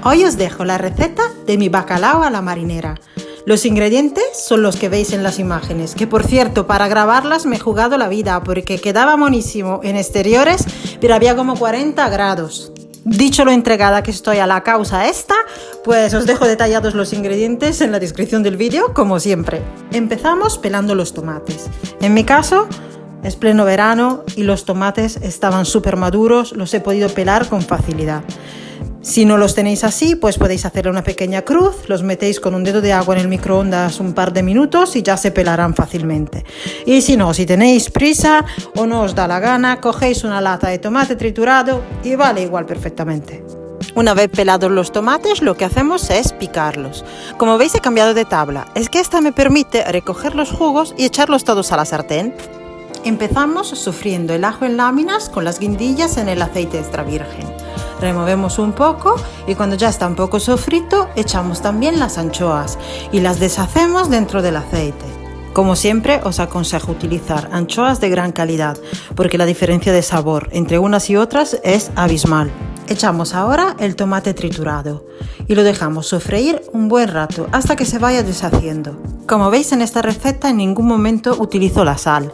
Hoy os dejo la receta de mi bacalao a la marinera. Los ingredientes son los que veis en las imágenes, que por cierto, para grabarlas me he jugado la vida porque quedaba monísimo en exteriores, pero había como 40 grados. Dicho lo entregada que estoy a la causa esta, pues os dejo detallados los ingredientes en la descripción del vídeo, como siempre. Empezamos pelando los tomates. En mi caso, es pleno verano y los tomates estaban súper maduros, los he podido pelar con facilidad. Si no los tenéis así, pues podéis hacerle una pequeña cruz, los metéis con un dedo de agua en el microondas un par de minutos y ya se pelarán fácilmente. Y si no, si tenéis prisa o no os da la gana, cogéis una lata de tomate triturado y vale igual perfectamente. Una vez pelados los tomates, lo que hacemos es picarlos. Como veis, he cambiado de tabla. Es que esta me permite recoger los jugos y echarlos todos a la sartén. Empezamos sofriendo el ajo en láminas con las guindillas en el aceite extra virgen. Removemos un poco y cuando ya está un poco sofrito, echamos también las anchoas y las deshacemos dentro del aceite. Como siempre, os aconsejo utilizar anchoas de gran calidad porque la diferencia de sabor entre unas y otras es abismal. Echamos ahora el tomate triturado y lo dejamos sofreír un buen rato hasta que se vaya deshaciendo. Como veis, en esta receta en ningún momento utilizo la sal,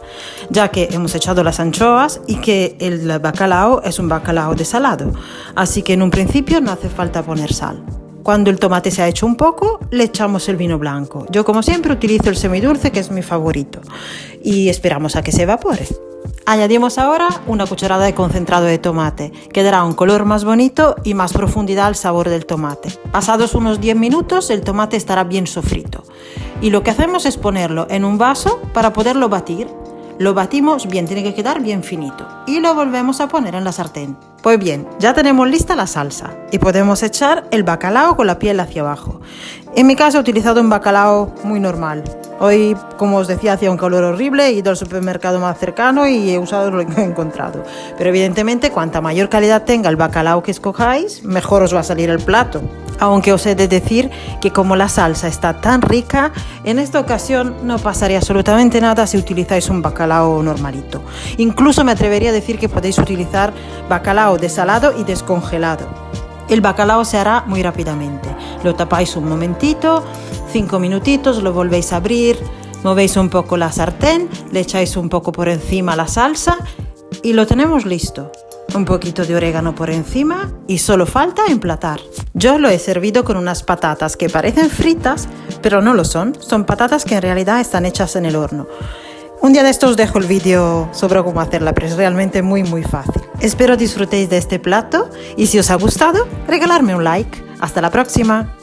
ya que hemos echado las anchoas y que el bacalao es un bacalao desalado, así que en un principio no hace falta poner sal. Cuando el tomate se ha hecho un poco, le echamos el vino blanco. Yo, como siempre, utilizo el semidulce, que es mi favorito, y esperamos a que se evapore. Añadimos ahora una cucharada de concentrado de tomate, que dará un color más bonito y más profundidad al sabor del tomate. Pasados unos 10 minutos, el tomate estará bien sofrito. Y lo que hacemos es ponerlo en un vaso para poderlo batir. Lo batimos bien, tiene que quedar bien finito. Y lo volvemos a poner en la sartén. Pues bien, ya tenemos lista la salsa y podemos echar el bacalao con la piel hacia abajo. En mi caso he utilizado un bacalao muy normal. Hoy, como os decía, hacía un calor horrible, he ido al supermercado más cercano y he usado lo que he encontrado. Pero evidentemente, cuanta mayor calidad tenga el bacalao que escojáis, mejor os va a salir el plato. Aunque os he de decir que como la salsa está tan rica, en esta ocasión no pasaría absolutamente nada si utilizáis un bacalao normalito. Incluso me atrevería a decir que podéis utilizar bacalao desalado y descongelado. El bacalao se hará muy rápidamente. Lo tapáis un momentito, 5 minutitos, lo volvéis a abrir, movéis un poco la sartén, le echáis un poco por encima la salsa y lo tenemos listo. Un poquito de orégano por encima y solo falta emplatar. Yo lo he servido con unas patatas que parecen fritas, pero no lo son. Son patatas que en realidad están hechas en el horno. Un día de estos os dejo el vídeo sobre cómo hacerla, pero es realmente muy fácil. Espero disfrutéis de este plato y si os ha gustado, regalarme un like. Hasta la próxima.